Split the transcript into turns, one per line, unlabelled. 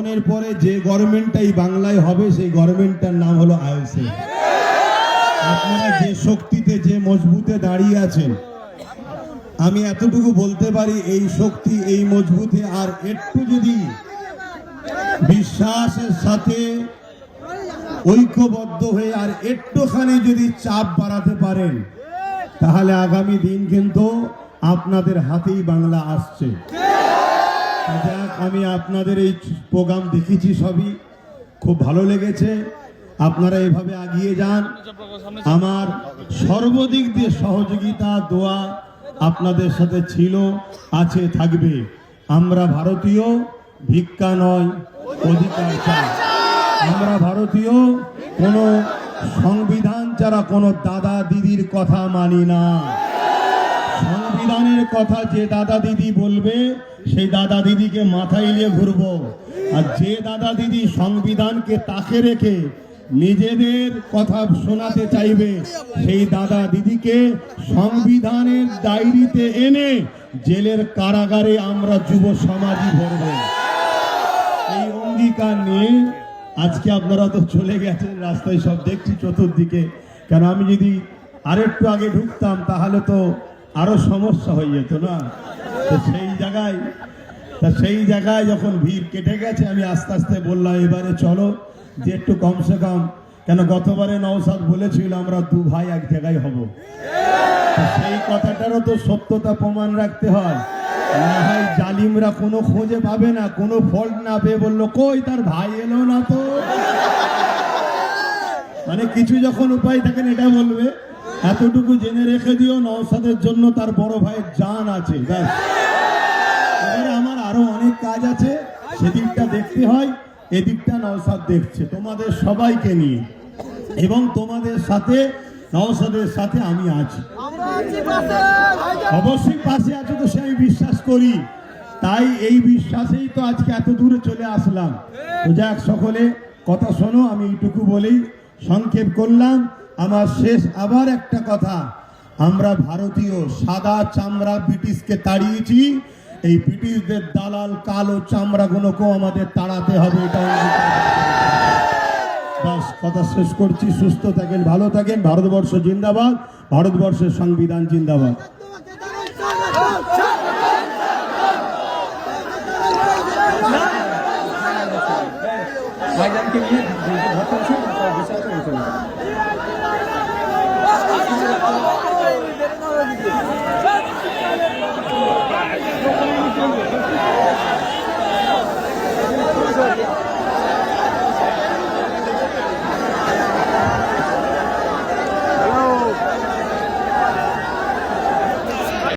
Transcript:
তখনের পরে যে গভর্নমেন্টটাই বাংলায় হবে সেই গভর্নমেন্টটার নাম হলো আইএসএফ। আপনারা যে শক্তিতে যে মজবুতে দাঁড়িয়ে আছেন, আমি এতটুকু বলতে পারি এই শক্তি এই মজবুতে আর একটু যদি বিশ্বাসের সাথে ঐক্যবদ্ধ হয়ে আর একটুখানি যদি চাপ বাড়াতে পারেন, তাহলে আগামী দিন কিন্তু আপনাদের হাতেই বাংলা আসছে। আমি আপনাদের এই প্রোগ্রাম দেখেছি, সবই খুব ভালো লেগেছে। আপনারা এভাবে এগিয়ে যান। আমার সর্বদিক দিয়ে সহযোগিতা দোয়া আপনাদের সাথে ছিল, আছে, থাকবে। আমরা ভারতীয়, ভিক্ষা নয় অধিকার চাই। আমরা ভারতীয়, কোনো সংবিধান ছাড়া কোনো দাদা দিদির কথা মানি না। সংবিধানের কথা যে দাদা দিদি বলবে সেই দাদা দিদিকে মাথায় নিয়ে ঘুরবো। আর যে দাদা দিদি সংবিধানকে তাকে রেখে নিজেদের কথা শোনাতে চাইবে, সেই দাদা দিদিকে সংবিধানের ডায়েরিতে এনে জেলের কারাগারে আমরা যুব সমাজই ভরব। এই অঙ্গীকার নিয়ে আজকে আপনারা তো চলে গেছেন, রাস্তায় সব দেখছি চতুর্দিকে। কারণ আমি যদি আরেকটু আগে ঢুকতাম তাহলে তো আরো সমস্যা হয়ে যেত না। তো সেই জায়গায় যখন ভিড় কেটে গেছে, আমি আস্তে আস্তে বললাম এবারে চলো যে একটু কমসে কম, কেন গতবারে নওশাদ বলেছিল আমরা দু ভাই এক জায়গায় হব। সেই কথাটারও তো সত্যতা প্রমাণ রাখতে হয়। না হয় জালিমরা কোনো খোঁজে পাবে না, কোনো ফল্ট না পেয়ে বললো কই তার ভাই এলো না তো। মানে কিছু যখন উপায় থাকেন এটা বলবে। এতটুকু জেনে রেখে দিও, নওশাদের জন্য তার বড় ভাইয়ের জান আছে। এবারে আমার আরো অনেক কাজ আছে, সেদিকটা দেখতে হয়, এদিকটা নওশাদ দেখছে তোমাদের সবাইকে নিয়ে, এবং তোমাদের সাথে নওশাদের সাথে আমি আছি। অবশ্যই পাশে আছো তো সে আমি বিশ্বাস করি, তাই এই বিশ্বাসেই তো আজকে এত দূরে চলে আসলাম। তো যাক, সকলে কথা শোনো, আমি এইটুকু বলেই সংক্ষেপ করলাম। আমার শেষ আবার একটা কথা, আমরা ভারতীয় সাদা চামড়া ব্রিটিশকে তাড়িয়েছি, এই ব্রিটিশদের দালাল কালো চামড়াগুলোকেও আমাদের তাড়াতে হবে। এটা বাস, কথা শেষ করছি। সুস্থ থাকেন, ভালো থাকেন। ভারতবর্ষ জিন্দাবাদ, ভারতবর্ষের সংবিধান জিন্দাবাদ। ভাইজানকে নিয়ে